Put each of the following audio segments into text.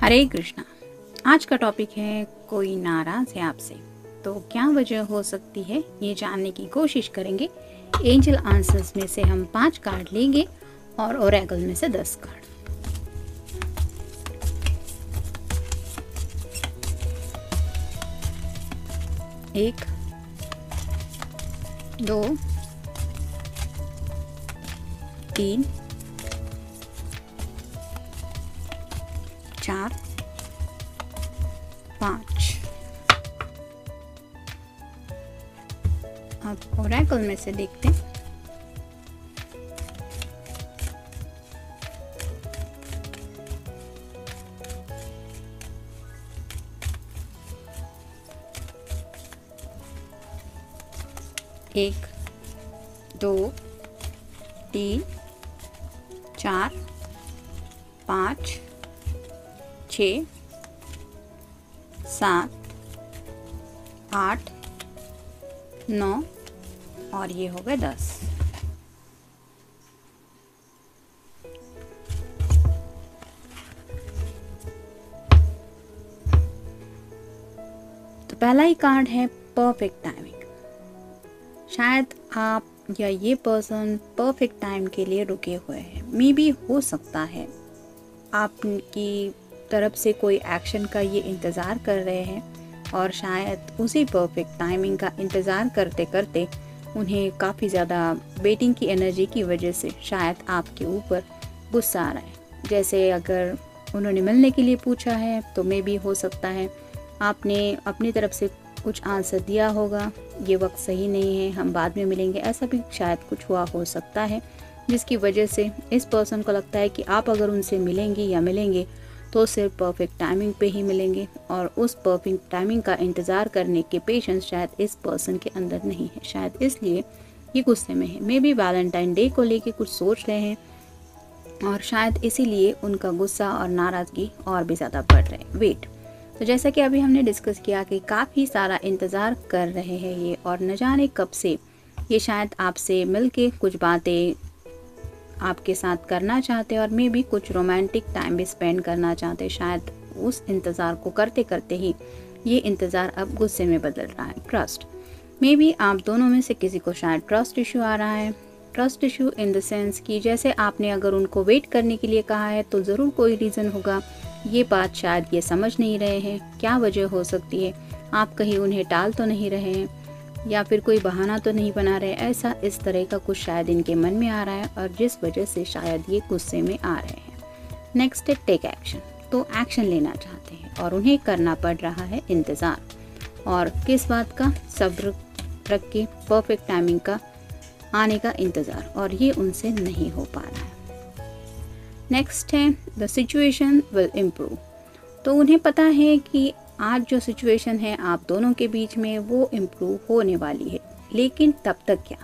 हरे कृष्णा। आज का टॉपिक है कोई नाराज है आपसे, तो क्या वजह हो सकती है ये जानने की कोशिश करेंगे। एंजल आंसर्स में से हम 5 कार्ड लेंगे और ओरेकल में से 10 कार्ड। एक, दो, तीन, चार, 5। अब ओरेकल में से देखते हैं। एक, दो, तीन, 4, 5, 6, 7, 8, 9 और ये हो गए 10। तो पहला ही कार्ड है परफेक्ट टाइमिंग। शायद आप या ये पर्सन परफेक्ट टाइम के लिए रुके हुए हैं। मे बी हो सकता है आपकी तरफ से कोई एक्शन का ये इंतज़ार कर रहे हैं और शायद उसी परफेक्ट टाइमिंग का इंतज़ार करते करते उन्हें काफ़ी ज़्यादा वेटिंग की एनर्जी की वजह से शायद आपके ऊपर गुस्सा आ रहा है। जैसे अगर उन्होंने मिलने के लिए पूछा है तो मे बी हो सकता है आपने अपनी तरफ से कुछ आंसर दिया होगा, ये वक्त सही नहीं है, हम बाद में मिलेंगे, ऐसा भी शायद कुछ हुआ हो सकता है, जिसकी वजह से इस पर्सन को लगता है कि आप अगर उनसे मिलेंगी या मिलेंगे तो सिर्फ परफेक्ट टाइमिंग पे ही मिलेंगे और उस परफेक्ट टाइमिंग का इंतज़ार करने के पेशेंस शायद इस पर्सन के अंदर नहीं है। शायद इसलिए ये गुस्से में है। मे बी वैलेंटाइन डे को लेके कुछ सोच रहे हैं और शायद इसीलिए उनका गुस्सा और नाराज़गी और भी ज़्यादा बढ़ रहे हैं। वेट। तो जैसा कि अभी हमने डिस्कस किया कि काफ़ी सारा इंतज़ार कर रहे हैं ये, और न जाने कब से ये शायद आपसे मिलके कुछ बातें आपके साथ करना चाहते हैं और मे भी कुछ रोमांटिक टाइम भी स्पेंड करना चाहते हैं। शायद उस इंतज़ार को करते करते ही ये इंतज़ार अब गुस्से में बदल रहा है। ट्रस्ट। मे बी आप दोनों में से किसी को शायद ट्रस्ट इशू आ रहा है। Trust issue in the sense कि जैसे आपने अगर उनको वेट करने के लिए कहा है तो ज़रूर कोई रीज़न होगा। ये बात शायद ये समझ नहीं रहे हैं, क्या वजह हो सकती है। आप कहीं उन्हें टाल तो नहीं रहे हैं या फिर कोई बहाना तो नहीं बना रहे, ऐसा इस तरह का कुछ शायद इनके मन में आ रहा है और जिस वजह से शायद ये गुस्से में आ रहे हैं। नेक्स्ट है टेक एक्शन। तो एक्शन लेना चाहते हैं और उन्हें करना पड़ रहा है इंतज़ार, और किस बात का? सब्र रख के परफेक्ट टाइमिंग का आने का इंतज़ार, और ये उनसे नहीं हो पा रहा है। नेक्स्ट है द सिचुएशन विल इम्प्रूव। तो उन्हें पता है कि आज जो सिचुएशन है आप दोनों के बीच में वो इम्प्रूव होने वाली है, लेकिन तब तक क्या?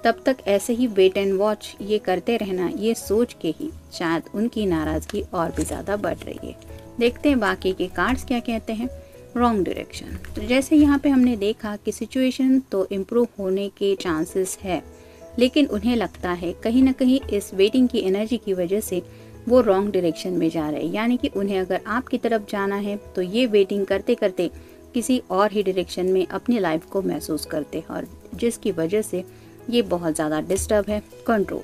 तब तक ऐसे ही वेट एंड वॉच ये करते रहना, ये सोच के ही शायद उनकी नाराज़गी और भी ज़्यादा बढ़ रही है। देखते हैं बाकी के कार्ड्स क्या कहते हैं। Wrong direction. तो जैसे यहाँ पे हमने देखा कि सिचुएशन तो इम्प्रूव होने के चांसेस है, लेकिन उन्हें लगता है कहीं ना कहीं इस वेटिंग की एनर्जी की वजह से वो रॉन्ग डायरेक्शन में जा रहे हैं। यानी कि उन्हें अगर आपकी तरफ जाना है तो ये वेटिंग करते करते किसी और ही डायरेक्शन में अपनी लाइफ को महसूस करते हैं, और जिसकी वजह से ये बहुत ज़्यादा डिस्टर्ब है। कंट्रोल।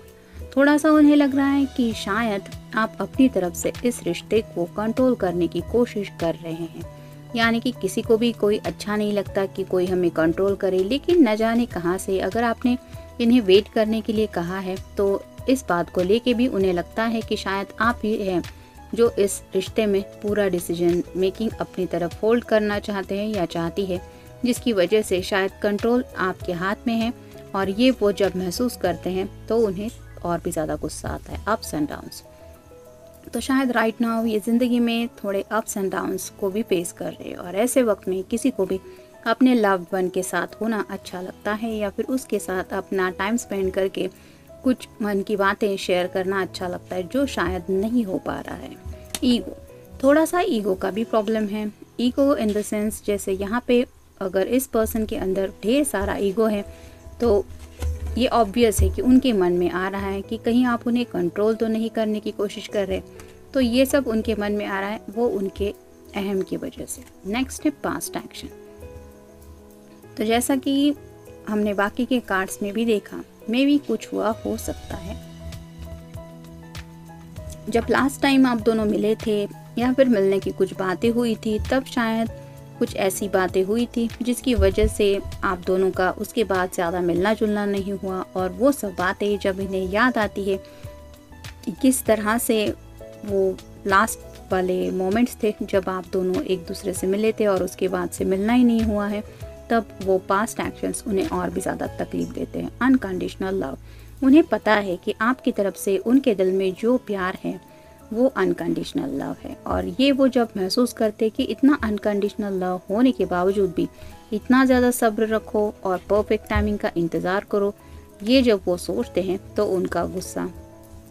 थोड़ा सा उन्हें लग रहा है कि शायद आप अपनी तरफ से इस रिश्ते को कंट्रोल करने की कोशिश कर रहे हैं। यानी कि किसी को भी कोई अच्छा नहीं लगता कि कोई हमें कंट्रोल करे, लेकिन न जाने कहाँ से अगर आपने इन्हें वेट करने के लिए कहा है तो इस बात को लेके भी उन्हें लगता है कि शायद आप ही हैं जो इस रिश्ते में पूरा डिसीजन मेकिंग अपनी तरफ होल्ड करना चाहते हैं या चाहती है, जिसकी वजह से शायद कंट्रोल आपके हाथ में है। और ये वो जब महसूस करते हैं तो उन्हें और भी ज़्यादा गुस्सा आता है। Ups and downs. तो शायद राइट नाउ ये ज़िंदगी में थोड़े अप्स एंड डाउन्स को भी फेस कर रहे हैं, और ऐसे वक्त में किसी को भी अपने लव्ड वन के साथ होना अच्छा लगता है या फिर उसके साथ अपना टाइम स्पेंड करके कुछ मन की बातें शेयर करना अच्छा लगता है, जो शायद नहीं हो पा रहा है। ईगो। थोड़ा सा ईगो का भी प्रॉब्लम है। ईगो इन द सेंस जैसे यहाँ पे अगर इस पर्सन के अंदर ढेर सारा ईगो है तो ये ऑब्वियस है कि उनके मन में आ रहा है कि कहीं आप उन्हें कंट्रोल तो नहीं करने की कोशिश कर रहे। तो ये सब उनके मन में आ रहा है, वो उनके अहम की वजह से। नेक्स्ट है पास्ट एक्शन। तो जैसा कि हमने बाकी के कार्ड्स में भी देखा, मे भी कुछ हुआ हो सकता है जब लास्ट टाइम आप दोनों मिले थे या फिर मिलने की कुछ बातें हुई थी, तब शायद कुछ ऐसी बातें हुई थी जिसकी वजह से आप दोनों का उसके बाद ज़्यादा मिलना जुलना नहीं हुआ। और वो सब बातें जब इन्हें याद आती है कि किस तरह से वो लास्ट वाले मोमेंट्स थे जब आप दोनों एक दूसरे से मिले थे और उसके बाद से मिलना ही नहीं हुआ है, तब वो पास्ट एक्शंस उन्हें और भी ज़्यादा तकलीफ देते हैं। अनकंडीशनल लव, उन्हें पता है कि आपकी तरफ से उनके दिल में जो प्यार है वो अनकंडीशनल लव है। और ये वो जब महसूस करते कि इतना अनकंडीशनल लव होने के बावजूद भी इतना ज़्यादा सब्र रखो और परफेक्ट टाइमिंग का इंतज़ार करो, ये जब वो सोचते हैं तो उनका गुस्सा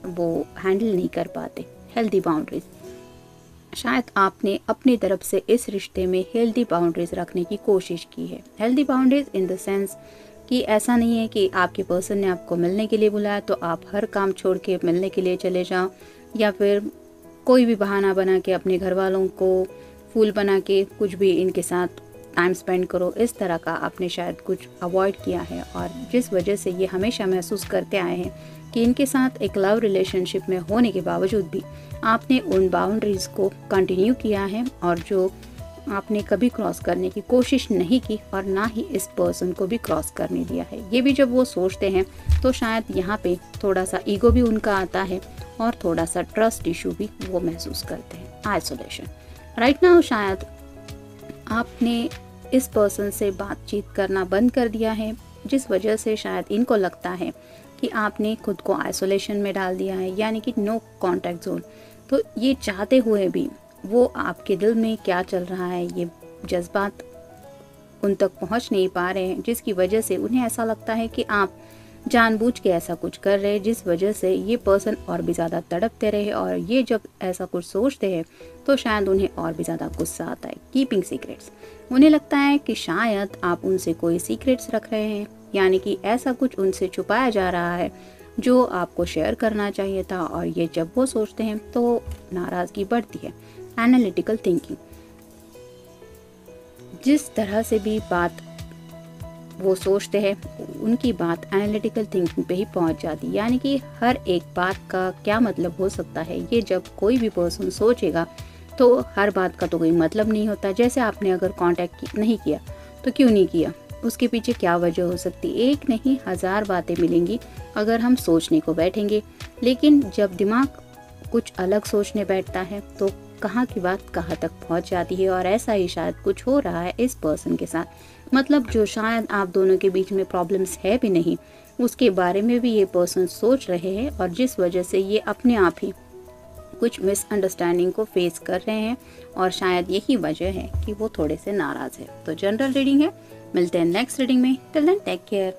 वो हैंडल नहीं कर पाते। हेल्दी बाउंड्रीज, शायद आपने अपनी तरफ से इस रिश्ते में हेल्दी बाउंड्रीज रखने की कोशिश की है। Healthy boundaries in the sense कि ऐसा नहीं है कि आपके पर्सन ने आपको मिलने के लिए बुलाया तो आप हर काम छोड़ के मिलने के लिए चले जाओ, या फिर कोई भी बहाना बना के अपने घर वालों को फूल बना के कुछ भी इनके साथ टाइम स्पेंड करो। इस तरह का आपने शायद कुछ अवॉइड किया है, और जिस वजह से ये हमेशा महसूस करते आए हैं कि इनके साथ एक लव रिलेशनशिप में होने के बावजूद भी आपने उन बाउंड्रीज़ को कंटिन्यू किया है और जो आपने कभी क्रॉस करने की कोशिश नहीं की और ना ही इस पर्सन को भी क्रॉस करने दिया है। ये भी जब वो सोचते हैं तो शायद यहाँ पे थोड़ा सा ईगो भी उनका आता है और थोड़ा सा ट्रस्ट इशू भी वो महसूस करते हैं। आइसोलेशन, राइट नाउ शायद आपने इस पर्सन से बातचीत करना बंद कर दिया है, जिस वजह से शायद इनको लगता है कि आपने खुद को आइसोलेशन में डाल दिया है, यानी कि नो कॉन्टैक्ट जोन। तो ये चाहते हुए भी वो आपके दिल में क्या चल रहा है ये जज्बात उन तक पहुंच नहीं पा रहे हैं, जिसकी वजह से उन्हें ऐसा लगता है कि आप जानबूझ के ऐसा कुछ कर रहे हैं, जिस वजह से ये पर्सन और भी ज़्यादा तड़पते रहे। और ये जब ऐसा कुछ सोचते हैं तो शायद उन्हें और भी ज़्यादा गुस्सा आता है। कीपिंग सीक्रेट्स, उन्हें लगता है कि शायद आप उनसे कोई सीक्रेट्स रख रहे हैं, यानी कि ऐसा कुछ उनसे छुपाया जा रहा है जो आपको शेयर करना चाहिए था। और ये जब वो सोचते हैं तो नाराज़गी बढ़ती है। एनालिटिकल थिंकिंग, जिस तरह से भी बात वो सोचते हैं उनकी बात एनालिटिकल थिंकिंग पे ही पहुंच जाती है, यानी कि हर एक बात का क्या मतलब हो सकता है। ये जब कोई भी पर्सन सोचेगा तो हर बात का तो कोई मतलब नहीं होता। जैसे आपने अगर कांटेक्ट नहीं किया तो क्यों नहीं किया, उसके पीछे क्या वजह हो सकती है। एक नहीं 1000 बातें मिलेंगी अगर हम सोचने को बैठेंगे, लेकिन जब दिमाग कुछ अलग सोचने बैठता है तो कहाँ की बात कहाँ तक पहुँच जाती है। और ऐसा ही शायद कुछ हो रहा है इस पर्सन के साथ, मतलब जो शायद आप दोनों के बीच में प्रॉब्लम्स है भी नहीं, उसके बारे में भी ये पर्सन सोच रहे हैं, और जिस वजह से ये अपने आप ही कुछ मिसअंडरस्टैंडिंग को फेस कर रहे हैं, और शायद यही वजह है कि वो थोड़े से नाराज़ है। तो जनरल रीडिंग है, मिलते हैं नेक्स्ट रीडिंग में। Till then take care.